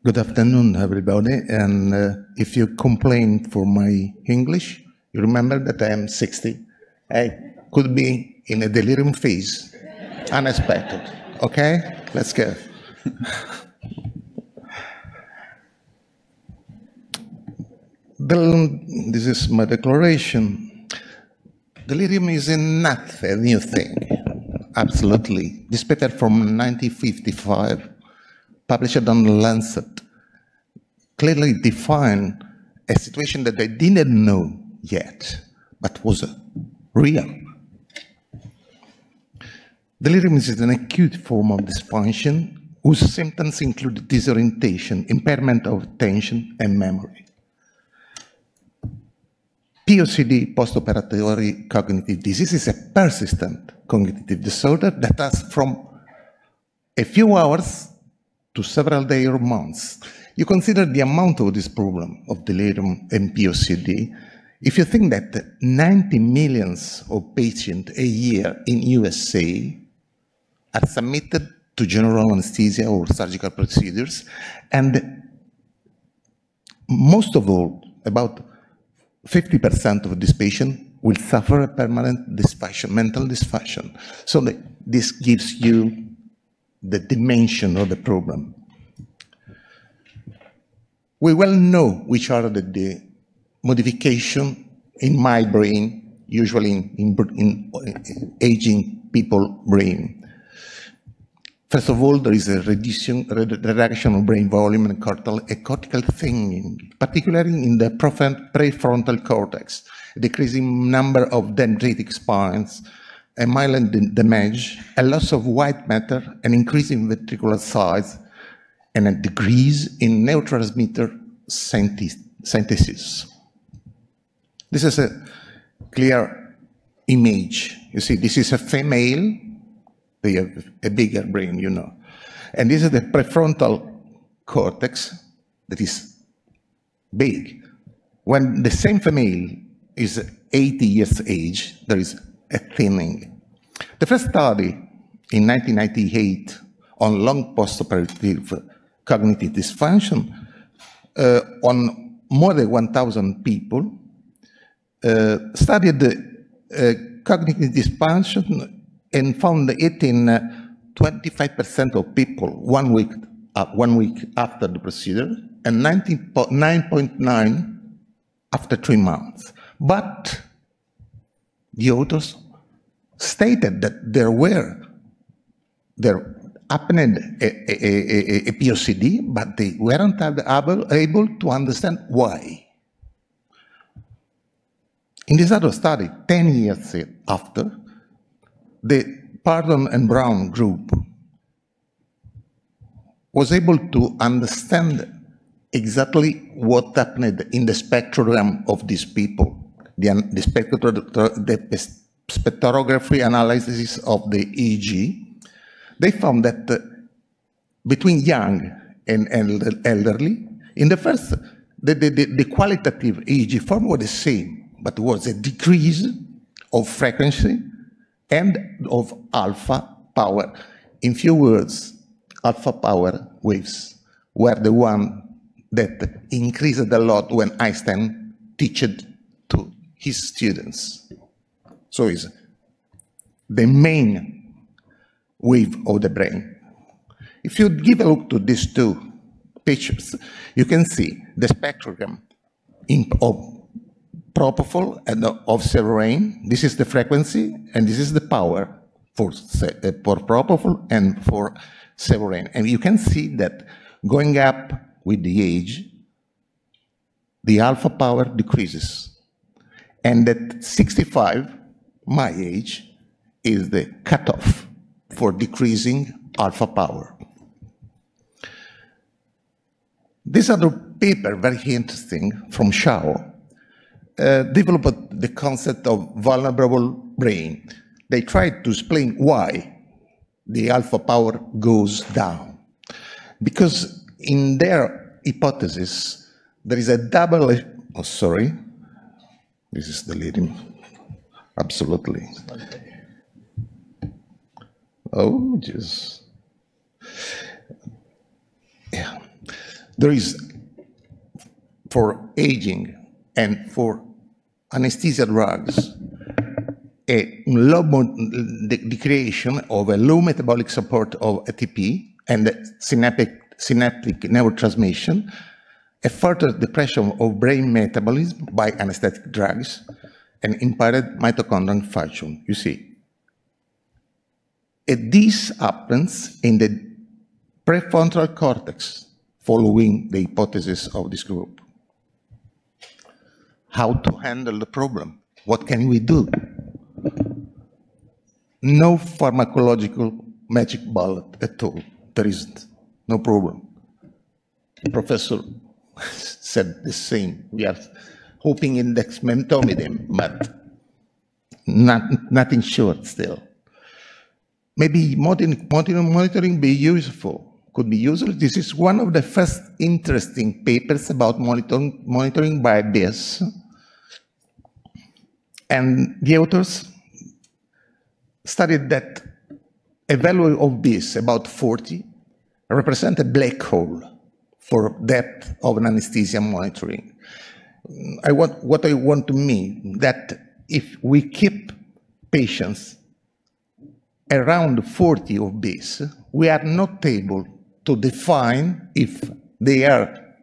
Good afternoon, everybody. And if you complain for my English, you remember that I am 60. I could be in a delirium phase, unexpected. Okay, let's go. This is my declaration. Delirium is not a new thing, absolutely. This paper from 1955, published on The Lancet, clearly defined a situation that I didn't know yet, but was real. Delirium is an acute form of dysfunction whose symptoms include disorientation, impairment of attention, and memory. POCD, postoperative cognitive disease, is a persistent cognitive disorder that lasts from a few hours to several days or months. You consider the amount of this problem of delirium and POCD. If you think that 90 million of patients a year in USA are submitted to general anesthesia or surgical procedures, and most of all, about 50% of these patients will suffer a permanent dysfunction, mental dysfunction. So this gives you the dimension of the problem. We well know which are the modifications in my brain, usually in aging people brain. First of all, there is a reduction of brain volume and cortical thinking, particularly in the prefrontal cortex, a decreasing number of dendritic spines, a myelin damage, a loss of white matter, an increase in ventricular size, and a decrease in neurotransmitter synthesis. This is a clear image. You see, this is a female. They have a bigger brain, you know. And this is the prefrontal cortex that is big. When the same female is 80 years age, there is a thinning. The first study in 1998 on long postoperative cognitive dysfunction on more than 1,000 people studied cognitive dysfunction and found it in 25% of people 1 week after the procedure, and 9.9 after 3 months. But the authors stated that there happened a POCD, but they weren't able to understand why. In this other study, 10 years after, the Pardon and Brown group was able to understand exactly what happened in the spectrum of these people, the spectrography analysis of the EEG. They found that between young and elderly, in the first, the qualitative EEG form was the same, but was a decrease of frequency and of alpha power. In few words, alpha power waves were the one that increased a lot when Einstein taught to his students. So it's the main wave of the brain. If you give a look to these two pictures, you can see the spectrum of propofol and of serotonin. This is the frequency, and this is the power for propofol and for serotonin. And you can see that going up with the age, the alpha power decreases. And at 65, my age, is the cutoff for decreasing alpha power. This other paper, very interesting, from Shao, developed the concept of vulnerable brain. They tried to explain why the alpha power goes down. Because in their hypothesis, there is a double, oh, sorry, this is delirium, absolutely. Oh, just, yeah. There is, for aging and for anesthesia drugs, the creation of a low metabolic support of ATP and synaptic neurotransmission, a further depression of brain metabolism by anesthetic drugs, and impaired mitochondrial function, you see. This happens in the prefrontal cortex, following the hypothesis of this group. How to handle the problem? What can we do? No pharmacological magic bullet at all. There isn't. No problem. The professor said the same. We are hoping in dexmedetomidine, but nothing sure still. Maybe monitoring be useful, could be useful. This is one of the first interesting papers about monitoring by BIS. And the authors studied that a value of BIS, about 40, represents a black hole for depth of an anesthesia monitoring. What I want to mean that if we keep patients around 40 of BIS, we are not able to define if they are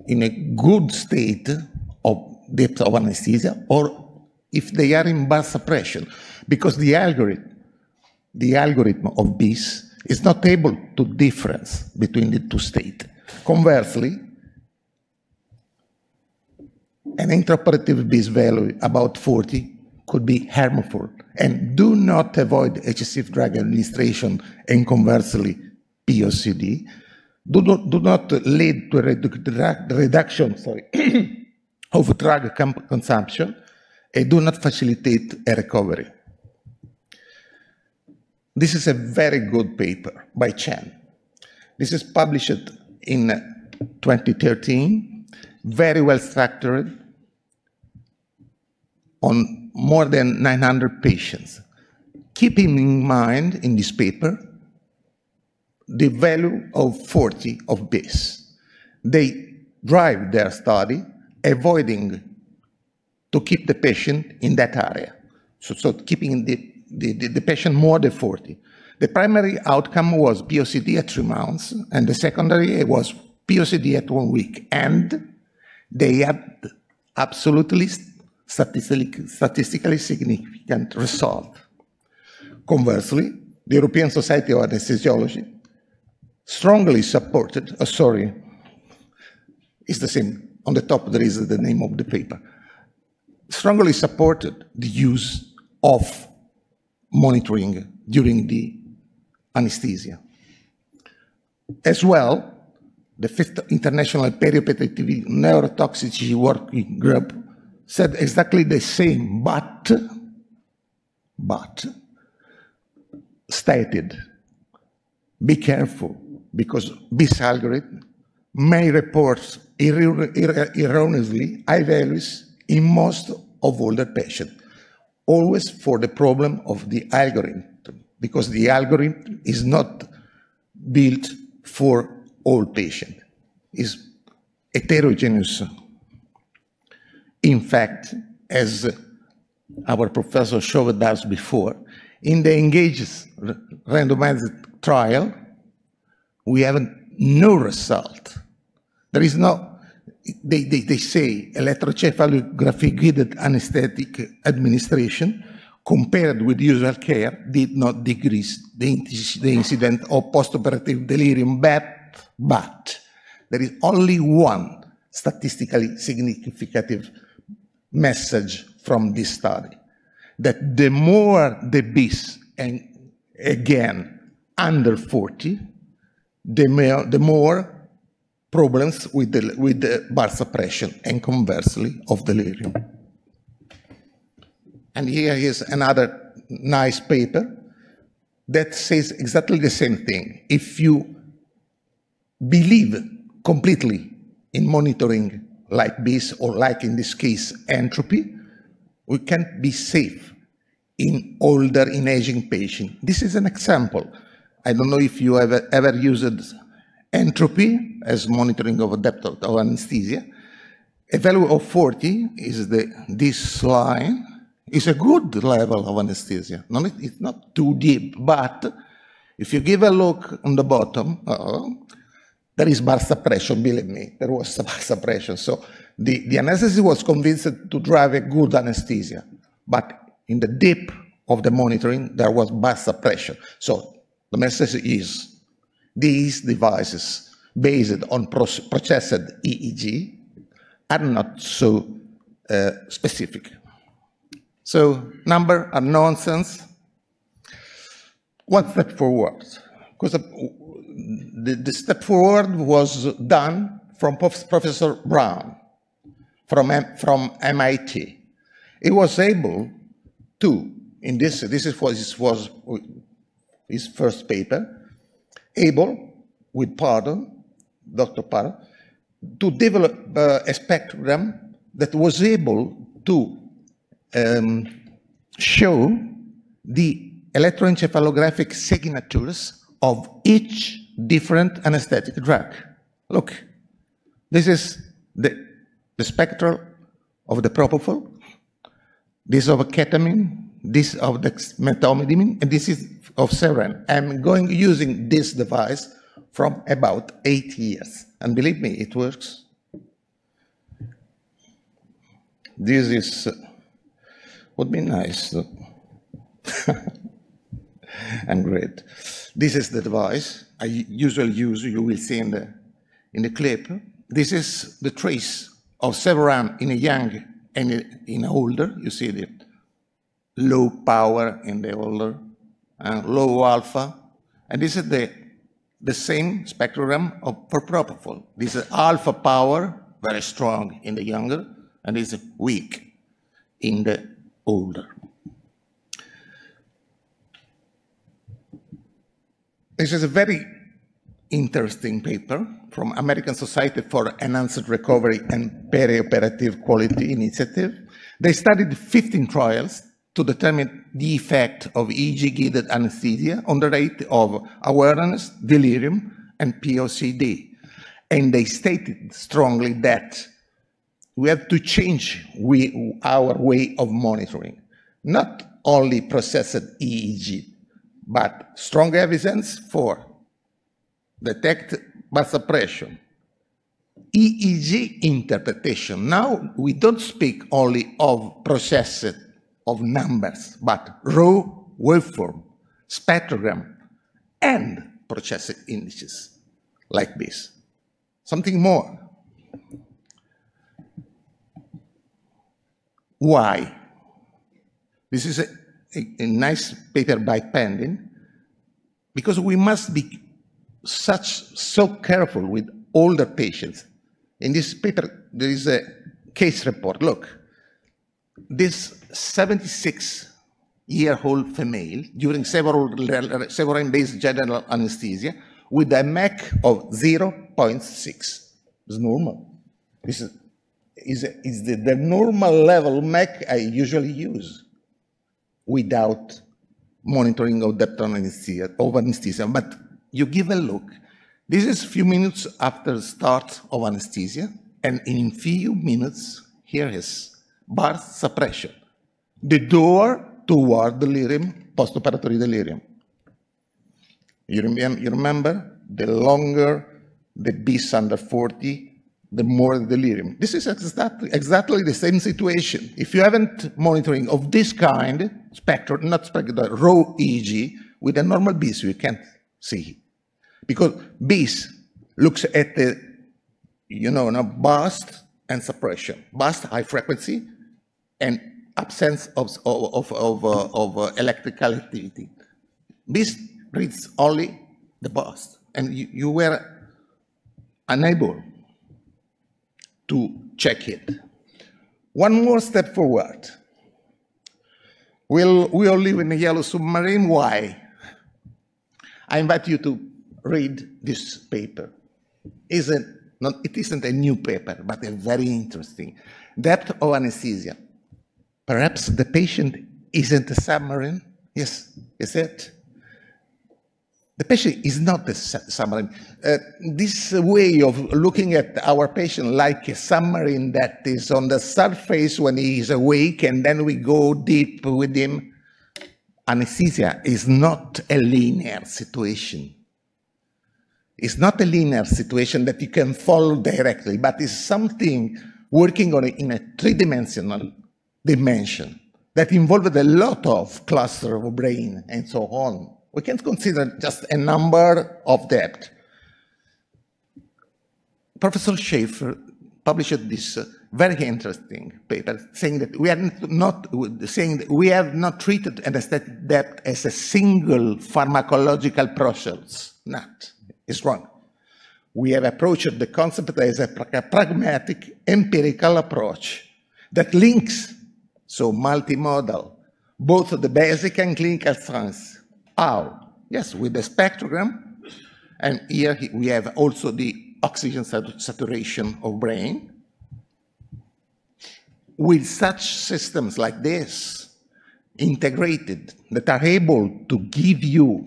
in a good state of depth of anesthesia or if they are in bar suppression, because the algorithm of BIS is not able to difference between the two states. Conversely, an intraoperative BIS value about 40 could be harmful, and do not avoid excessive drug administration, and conversely, POCD. Do not lead to a reduction of drug consumption, and do not facilitate a recovery. This is a very good paper by Chen. This is published in 2013, very well structured, on more than 900 patients. Keeping in mind in this paper the value of 40 of BIS. They drive their study avoiding to keep the patient in that area. So keeping the patient more than 40. The primary outcome was POCD at 3 months, and the secondary was POCD at 1 week. And they had absolutely statistically significant result. Conversely, the European Society of Anesthesiology strongly supported, it's the same, on the top there is the name of the paper, strongly supported the use of monitoring during the anesthesia. As well, the 5th International Perioperative Neurotoxicity Working Group said exactly the same, but stated, be careful, because this algorithm may report erroneously high values in most of older patients, always for the problem of the algorithm, because the algorithm is not built for all patients, it's heterogeneous. In fact, as our professor showed us before, in the engaged randomized trial, we have no result. There is no, they say electroencephalography-guided anesthetic administration compared with usual care did not decrease the incidence of postoperative delirium, but there is only one statistically significant message from this study, that the more the BIS, and again, under 40, the more problems with the bar suppression, and conversely of delirium. And here is another nice paper that says exactly the same thing. If you believe completely in monitoring like BIS, or like in this case entropy, we can't be safe in older, in aging patients. This is an example. I don't know if you ever used Entropy as monitoring of depth of anesthesia. A value of 40 is this line, is a good level of anesthesia. It's not too deep, but if you give a look on the bottom, there is bar suppression, believe me, there was bar suppression. So the anesthetist was convinced to drive a good anesthesia, but in the deep of the monitoring, there was bar suppression. So the message is, these devices based on processed EEG are not so specific. So numbers are nonsense. One step forward, because the step forward was done from Professor Brown from MIT. He was able to, in this was his first paper, able, with Dr. Paolo, to develop a spectrum that was able to show the electroencephalographic signatures of each different anesthetic drug. Look, this is the spectrum of the propofol, this of ketamine, this of the methamphetamine, and this is of Seren. I'm using this device from about 8 years, and believe me, it works. This is would be nice. And great. This is the device I usually use. You will see in the clip. This is the trace of Severan in a young and in an older. You see the low power in the older, low alpha, and this is the same spectrum for propofol. This is alpha power, very strong in the younger, and is weak in the older. This is a very interesting paper from American Society for Enhanced Recovery and Perioperative Quality Initiative. They studied 15 trials to determine the effect of EEG-guided anesthesia on the rate of awareness, delirium, and POCD. And they stated strongly that we have to change our way of monitoring, not only processed EEG, but strong evidence for detect bar suppression, EEG interpretation. Now we don't speak only of processed of numbers, but raw waveform, spectrogram, and processed indices like this. Something more. Why? This is a nice paper by Pending, because we must be so careful with older patients. In this paper, there is a case report. Look, this 76-year-old female during several-based general anesthesia with a MEC of 0.6. It's normal. This is the normal level MEC I usually use without monitoring of depth of anesthesia. But you give a look. This is a few minutes after the start of anesthesia, and in few minutes, here is bar suppression. The door toward delirium, postoperative delirium. You remember? The longer the BIS under 40, the more delirium. This is exactly the same situation. If you haven't monitoring of this kind, spectrum, not spectrum, raw EEG, with a normal BIS, you can't see. Because BIS looks at the, burst and suppression. Burst, high frequency, and absence of electrical activity. BIS reads only the burst, and you were unable to check it. One more step forward. We all live in a yellow submarine. Why? I invite you to read this paper. It isn't a new paper, but a very interesting. Depth of anesthesia. Perhaps the patient isn't a submarine. Yes, is it? The patient is not a submarine. This way of looking at our patient like a submarine that is on the surface when he is awake and then we go deep with him, anesthesia is not a linear situation. It's not a linear situation that you can follow directly, but it's something working on in a three-dimensional dimension that involved a lot of cluster of brain and so on. We can't consider just a number of depth. Professor Schaefer published this very interesting paper saying that we have not treated anesthetic depth as a single pharmacological process. Not. It's wrong. We have approached the concept as a pragmatic, empirical approach that links, so multimodal, both the basic and clinical science. How? Yes, with the spectrogram, and here we have also the oxygen saturation of brain. With such systems like this, integrated, that are able to give you,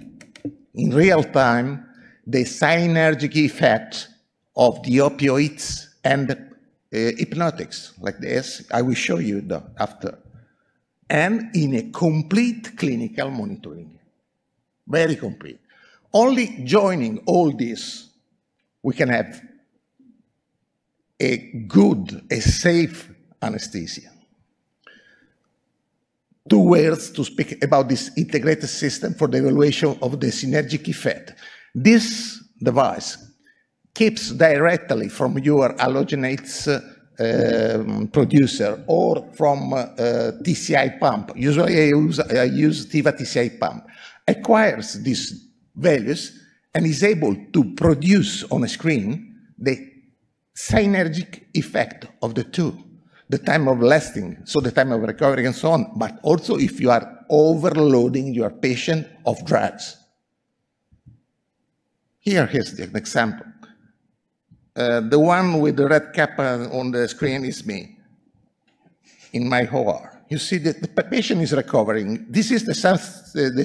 in real time, the synergic effect of the opioids and hypnotics, like this, I will show you after, and in a complete clinical monitoring. Very complete. Only joining all this, we can have a good, a safe anesthesia. 2 words to speak about this integrated system for the evaluation of the synergic effect. This device keeps directly from your allogeneic producer or from TCI pump. Usually I use Tiva TCI pump. Acquires these values and is able to produce on a screen the synergic effect of the two, the time of lasting, so the time of recovery and so on, but also if you are overloading your patient of drugs. Here's an example. The one with the red cap on the screen is me in my OR. You see that the patient is recovering. This is the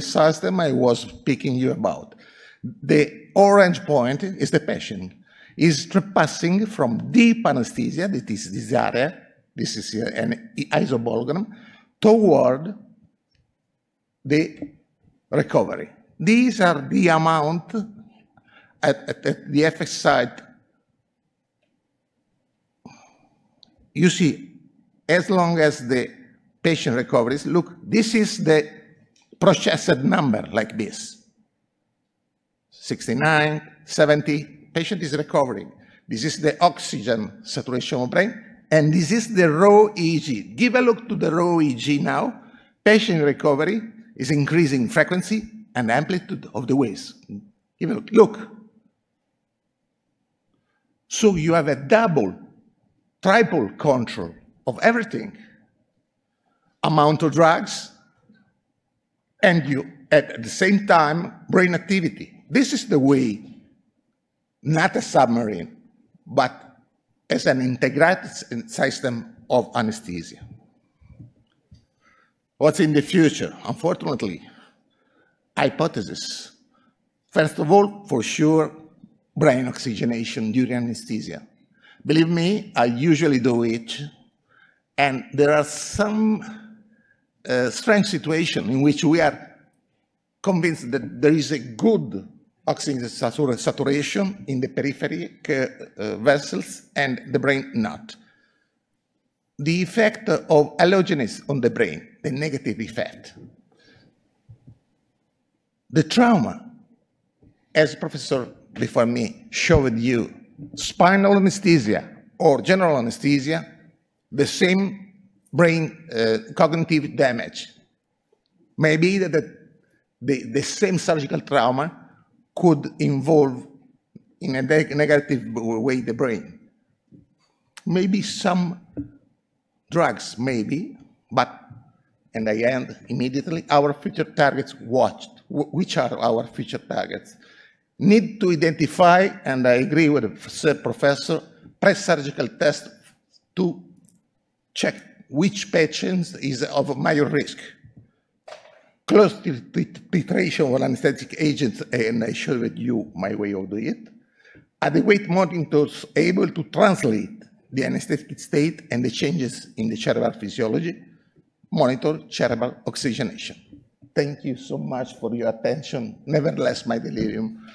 system I was speaking you about. The orange point is the patient. Is passing from deep anesthesia, that is this area, this is an isobologram, toward the recovery. These are the amount at the effect site. You see, as long as the patient recovers, look, this is the processed number like this. 69, 70, patient is recovering. This is the oxygen saturation of brain, and this is the raw EEG. Give a look to the raw EEG now. Patient recovery is increasing frequency and amplitude of the waves. Give a look. Look. So you have a double, triple control of everything. Amount of drugs, and you, at the same time, brain activity. This is the way, not a submarine, but as an integrated system of anesthesia. What's in the future? Unfortunately, hypothesis. First of all, for sure, brain oxygenation during anesthesia. Believe me, I usually do it, and there are some strange situations in which we are convinced that there is a good oxygen saturation in the peripheral vessels and the brain not. The effect of allogeneic on the brain, the negative effect. The trauma, as Professor before me showed you, spinal anesthesia or general anesthesia, the same brain cognitive damage. Maybe the same surgical trauma could involve in a negative way the brain. Maybe some drugs, maybe, but, and I end immediately, our future targets watched. Which are our future targets? Need to identify, and I agree with the professor, pre-surgical test to check which patient is of higher risk. close titration of anesthetic agents, and I showed you my way of doing it. Adequate monitors able to translate the anesthetic state and the changes in the cerebral physiology. Monitor cerebral oxygenation. Thank you so much for your attention. Nevertheless, my delirium.